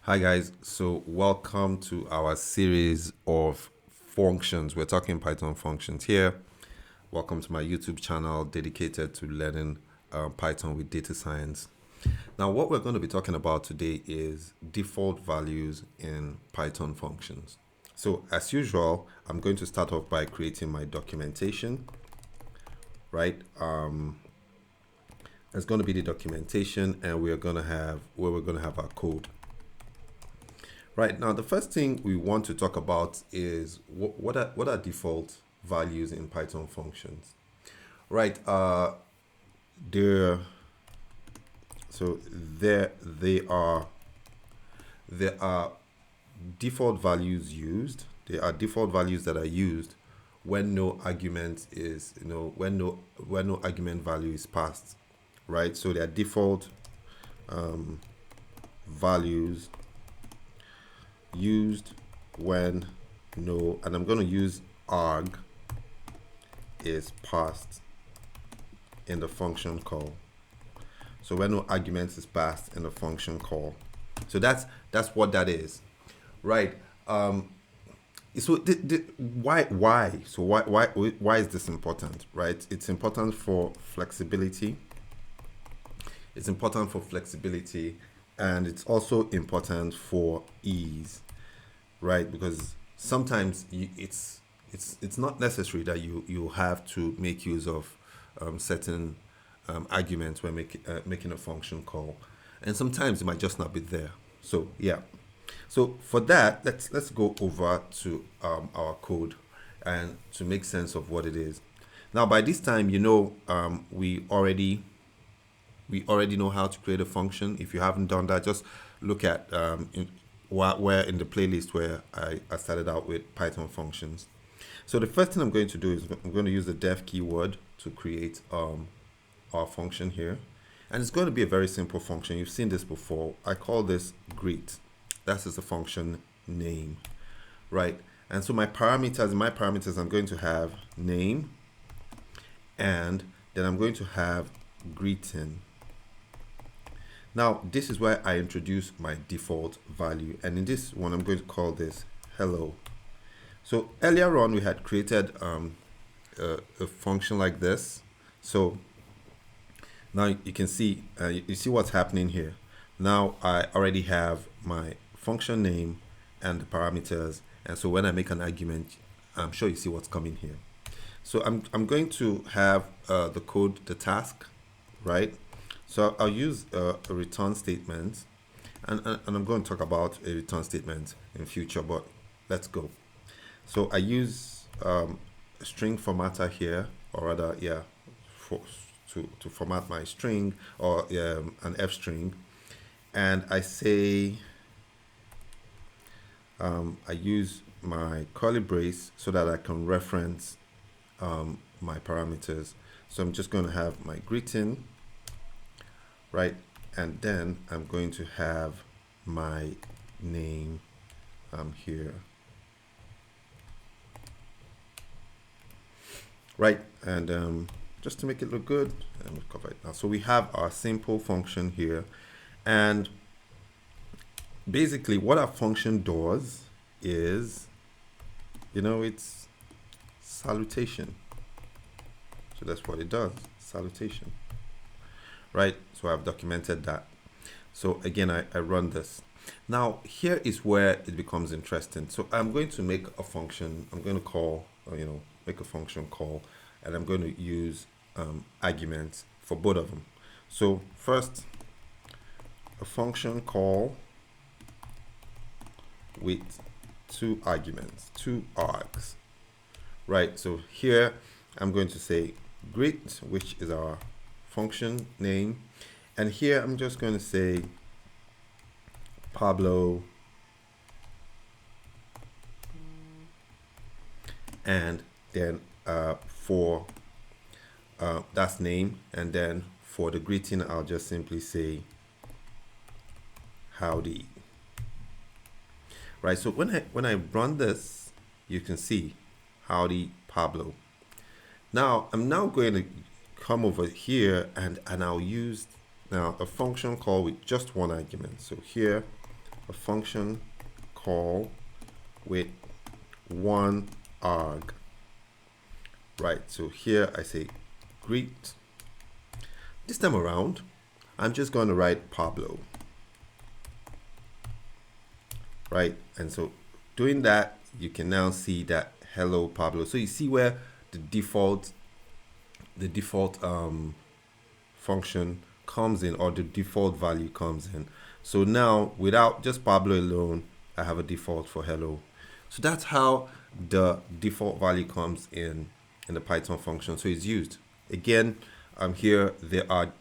Hi guys, so welcome to our series of functions. We're talking Python functions here. Welcome to my YouTube channel dedicated to learning Python with data science. Now what we're going to be talking about today is default values in Python functions. So as usual, I'm going to start off by creating my documentation, right? It's going to be the documentation and we're going to have our code. Right, now the first thing we want to talk about is what are default values in Python functions. Right, there are default values used. There are default values that are used when no argument is when no argument value is passed. Right, so there are default values used when no, and I'm going to use arg is passed in the function call. So when no argument is passed in the function call. So that's what that is, right? So why is this important, right? It's important for flexibility. It's important for flexibility, and it's also important for ease, right? Because sometimes it's not necessary that you have to make use of certain arguments when making a function call, and sometimes it might just not be there. So yeah, so for that, let's go over to our code and to make sense of what it is. Now by this time, we already know how to create a function. If you haven't done that, just look at where in the playlist where I started out with Python functions. So the first thing I'm going to do is I'm going to use the def keyword to create our function here. And it's going to be a very simple function. You've seen this before. I call this greet. That's just a function name, right? And so my parameters, I'm going to have name, and then I'm going to have greeting. Now, this is where I introduce my default value. And in this one, I'm going to call this hello. So earlier on, we had created a function like this. So now you can see, you see what's happening here. Now I already have my function name and the parameters. And so when I make an argument, I'm sure you see what's coming here. So I'm going to have the code, the task, right? So I'll use a return statement, and I'm going to talk about a return statement in future, but let's go. So I use a string formatter here, or rather, yeah, to format my string, or an F string, and I say I use my curly brace so that I can reference my parameters. So I'm just going to have my greeting, right? And then I'm going to have my name here, right? And just to make it look good, and we'll cover it now. So we have our simple function here, and basically what our function does is, it's salutation. So that's what it does, salutation. Right, so I've documented that. So again, I run this. Now here is where it becomes interesting. So I'm going to make a function. I'm going to call, make a function call, and I'm going to use arguments for both of them. So first, a function call with two arguments, two args. Right, so here I'm going to say greet, which is our function name, and here I'm just going to say Pablo, and then for that's name, and then for the greeting I'll just simply say howdy. Right, so when I run this, you can see howdy Pablo. Now I'm now going to come over here and I'll use now a function call with just one argument. So here a function call with one arg, right? So here I say greet. This time around, I'm just going to write Pablo, right? And so doing that, you can now see that hello Pablo. So you see where the default function comes in, or the default value comes in. So now without just Pablo alone, I have a default for hello. So that's how the default value comes in the Python function. So it's used. Again, here there are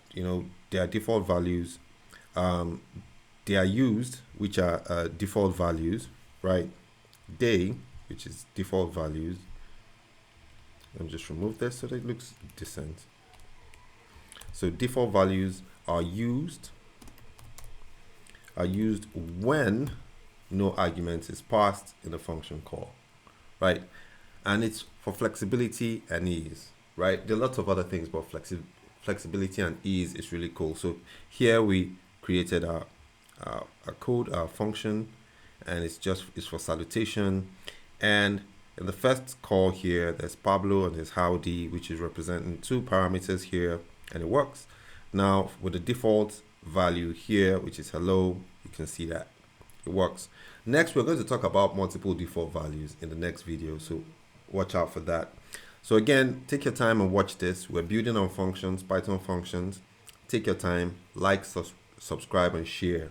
default values. They are used, which are default values, right? They, which is default values. Let me just remove this so that it looks decent. So default values are used when no argument is passed in the function call, right? And it's for flexibility and ease, right? There are lots of other things, but flexibility and ease is really cool. So here we created a code, our function, and it's for salutation. And in the first call here, there's Pablo and there's howdy, which is representing two parameters here, and it works. Now with the default value here, which is hello, you can see that it works. Next, we're going to talk about multiple default values in the next video, so watch out for that. So again, take your time and watch this. We're building on functions, Python functions. Take your time, like, subscribe, and share.